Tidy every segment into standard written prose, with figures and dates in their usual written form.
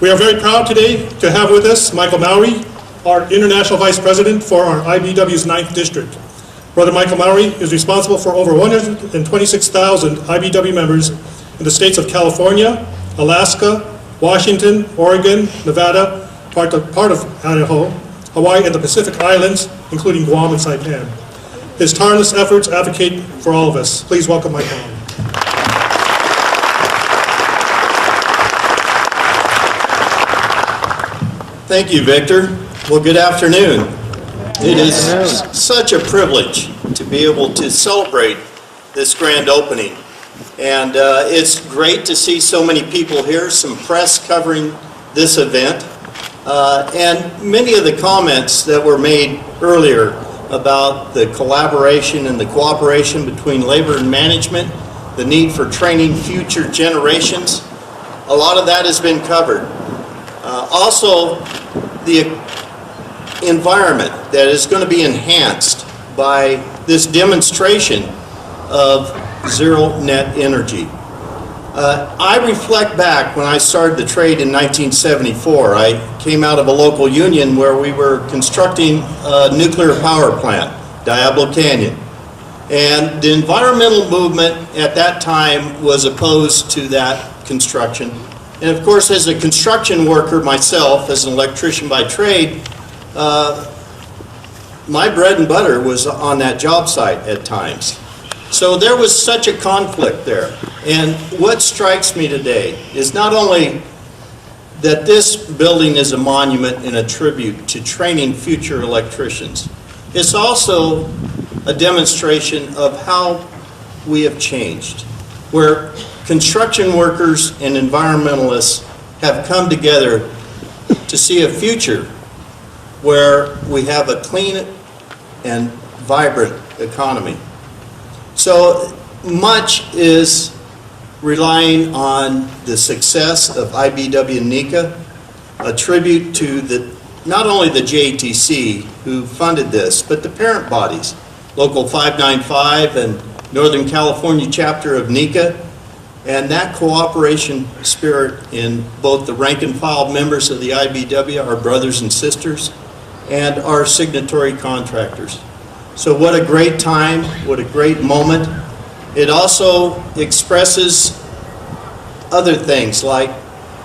We are very proud today to have with us Michael Mowry, our International Vice President for our IBW's 9th District. Brother Michael Mowry is responsible for over 126,000 IBW members in the states of California, Alaska, Washington, Oregon, Nevada, part of Idaho, Hawaii, and the Pacific Islands, including Guam and Saipan. His tireless efforts advocate for all of us. Please welcome Michael Mowry. Thank you, Victor. Well, good afternoon. It is such a privilege to be able to celebrate this grand opening. And it's great to see so many people here, some press covering this event, and many of the comments that were made earlier about the collaboration and the cooperation between labor and management, the need for training future generations. A lot of that has been covered. Also, the environment that is going to be enhanced by this demonstration of zero net energy. I reflect back when I started the trade in 1974. I came out of a local union where we were constructing a nuclear power plant, Diablo Canyon. And the environmental movement at that time was opposed to that construction. And of course, as a construction worker myself, as an electrician by trade, my bread and butter was on that job site at times. So there was such a conflict there. And what strikes me today is not only that this building is a monument and a tribute to training future electricians, it's also a demonstration of how we have changed, where construction workers and environmentalists have come together to see a future where we have a clean and vibrant economy. So much is relying on the success of IBW NECA, a tribute to not only the JTC who funded this, but the parent bodies, Local 595 and Northern California chapter of NECA, and that cooperation spirit in both the rank and file members of the IBW, our brothers and sisters, and our signatory contractors. So what a great time, what a great moment. It also expresses other things like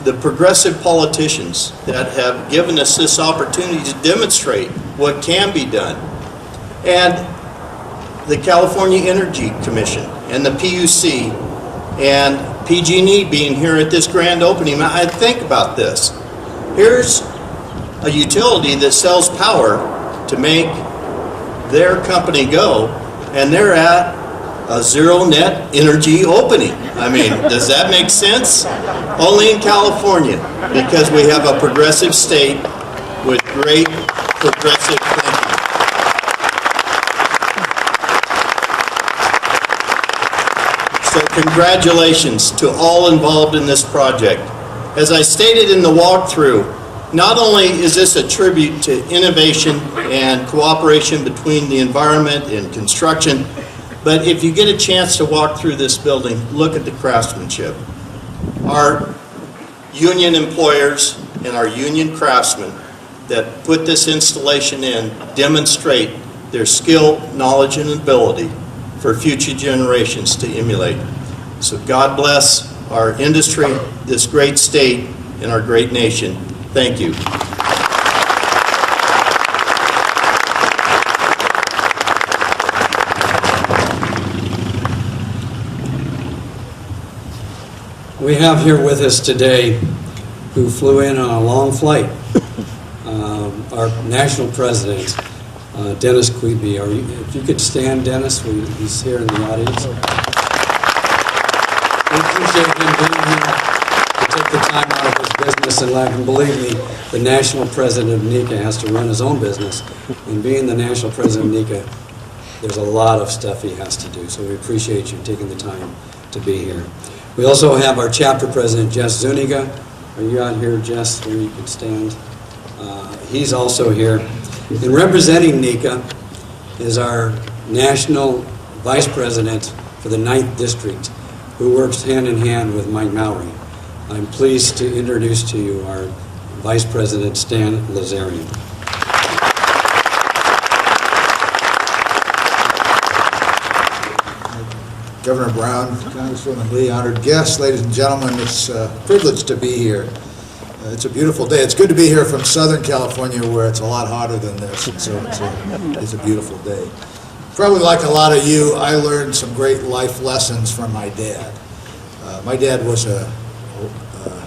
the progressive politicians that have given us this opportunity to demonstrate what can be done. And the California Energy Commission and the PUC and PG&E being here at this grand opening. I think about this. Here's a utility that sells power to make their company go, and they're at a zero net energy opening. I mean, does that make sense? Only in California, because we have a progressive state with great progressive thinking. So congratulations to all involved in this project. As I stated in the walkthrough, not only is this a tribute to innovation and cooperation between the environment and construction, but if you get a chance to walk through this building, look at the craftsmanship. Our union employers and our union craftsmen that put this installation in demonstrate their skill, knowledge, and ability for future generations to emulate. So God bless our industry, this great state, and our great nation. Thank you. We have here with us today, who flew in on a long flight, our national president, Dennis Queeby. If you could stand, Dennis, he's here in the audience. We appreciate him being here to take the time out of his business, and believe me, the national president of NECA has to run his own business, and being the national president of NECA, there's a lot of stuff he has to do, so we appreciate you taking the time to be here. We also have our chapter president, Jess Zuniga. Are you out here, Jess, where you could stand? He's also here. And representing NECA is our national vice president for the 9th District, who works hand in hand with Mike Mowry. I'm pleased to introduce to you our Vice President, Stan Lazarian. Governor Brown, Congresswoman Lee, honored guests, ladies and gentlemen, it's a privilege to be here. It's a beautiful day. It's good to be here from Southern California where it's a lot hotter than this, and so it's a beautiful day. Probably like a lot of you, I learned some great life lessons from my dad. My dad was a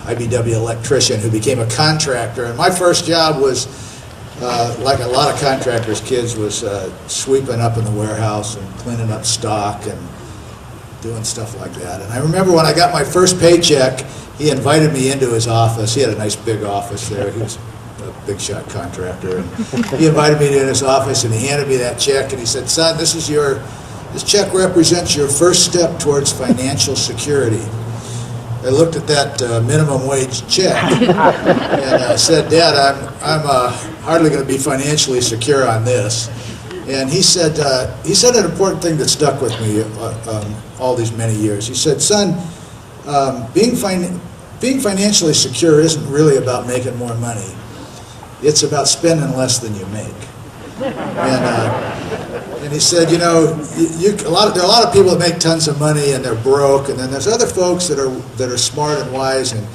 IBW electrician who became a contractor, and my first job was, like a lot of contractors' kids, was sweeping up in the warehouse and cleaning up stock and doing stuff like that. And I remember when I got my first paycheck, he invited me into his office. He had a nice big office there. He was a big shot contractor. And he invited me to his office and he handed me that check and he said, "Son, this check represents your first step towards financial security." I looked at that minimum wage check and I said, "Dad, I'm hardly going to be financially secure on this." And he said an important thing that stuck with me all these many years. He said, "Son, being financially secure isn't really about making more money. It's about spending less than you make." And he said, "You know, there are a lot of people that make tons of money and they're broke, and then there's other folks that are smart and wise and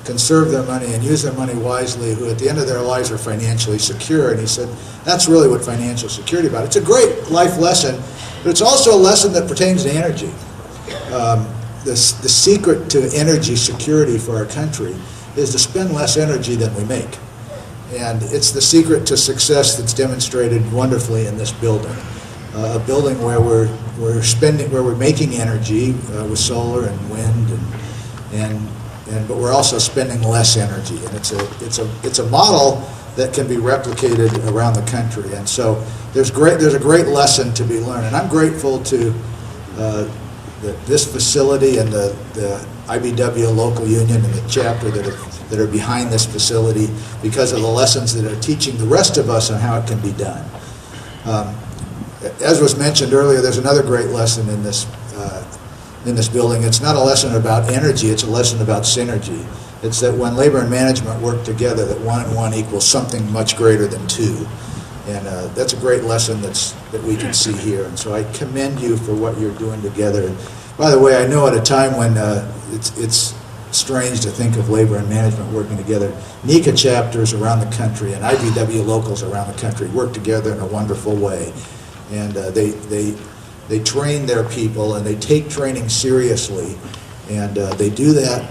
conserve their money and use their money wisely, who at the end of their lives are financially secure." And he said, that's really what financial security is about. It's a great life lesson, but it's also a lesson that pertains to energy. The secret to energy security for our country is to spend less energy than we make. And it's the secret to success that's demonstrated wonderfully in this building. A building where we're making energy with solar and wind but we're also spending less energy, and it's a model that can be replicated around the country. And so there's a great lesson to be learned, and I'm grateful to this facility and the IBW local union and the chapter that are behind this facility because of the lessons that are teaching the rest of us on how it can be done. As was mentioned earlier, there's another great lesson in this building. It's not a lesson about energy, it's a lesson about synergy. It's that when labor and management work together, that 1 and 1 equals something much greater than 2. And that's a great lesson that we can see here. And so I commend you for what you're doing together. And by the way, I know at a time when it's strange to think of labor and management working together, NECA chapters around the country and IBW locals around the country work together in a wonderful way. And they train their people and they take training seriously. And they do that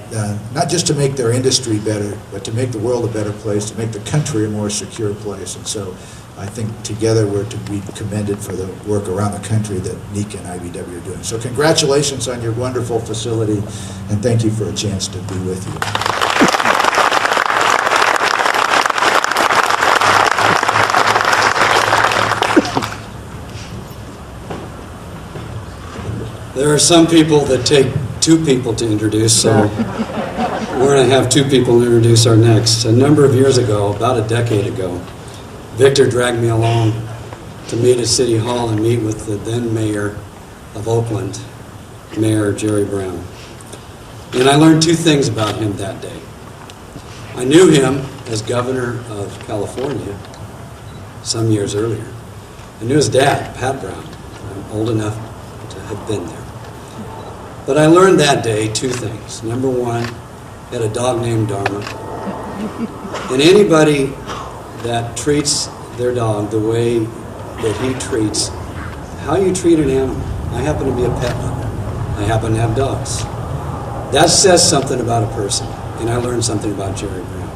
not just to make their industry better, but to make the world a better place, to make the country a more secure place. And so I think together we're to be commended for the work around the country that NECA and IBW are doing. So congratulations on your wonderful facility, and thank you for a chance to be with you. There are some people that take 2 people to introduce, so we're going to have 2 people introduce our next. A number of years ago, about a decade ago, Victor dragged me along to meet at City Hall and meet with the then mayor of Oakland, Mayor Jerry Brown. And I learned 2 things about him that day. I knew him as governor of California some years earlier. I knew his dad, Pat Brown. I'm old enough to have been there. But I learned that day 2 things. Number 1, he had a dog named Dharma. And anybody that treats their dog the way that he treats, how you treat an animal. I happen to be a pet owner. I happen to have dogs. That says something about a person, and I learned something about Jerry Brown.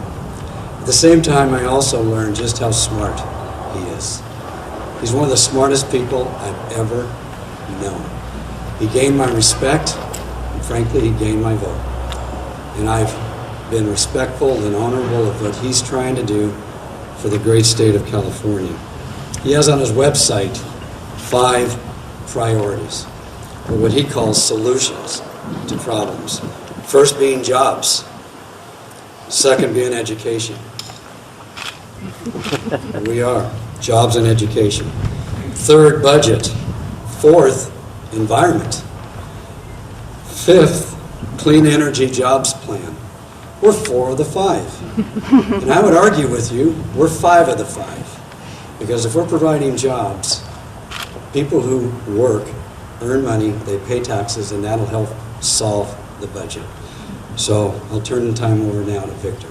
At the same time, I also learned just how smart he is. He's one of the smartest people I've ever known. He gained my respect, and frankly, he gained my vote. And I've been respectful and honorable of what he's trying to do for the great state of California. He has on his website 5 priorities, or what he calls solutions to problems. First being jobs. Second being education. Here we are, jobs and education. Third, budget. Fourth, environment. Fifth, clean energy jobs plan. we're 4 of the 5. And I would argue with you, we're 5 of the 5. Because if we're providing jobs, people who work earn money, they pay taxes, and that'll help solve the budget. So I'll turn the time over now to Victor.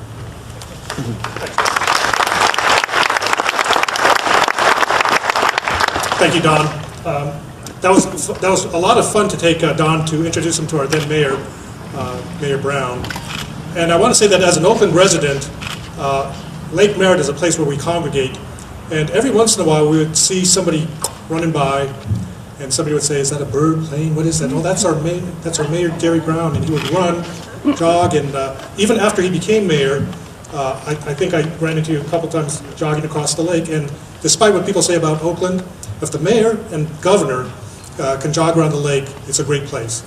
Thank you, Don. That was a lot of fun to take Don to introduce him to our then mayor, Mayor Brown. And I want to say that as an Oakland resident, Lake Merritt is a place where we congregate. And every once in a while, we would see somebody running by, and somebody would say, "Is that a bird plane? What is that?" "Oh, that's our mayor, Jerry Brown." And he would run, jog, and even after he became mayor, I think I ran into you a couple times jogging across the lake. And despite what people say about Oakland, if the mayor and governor can jog around the lake, it's a great place.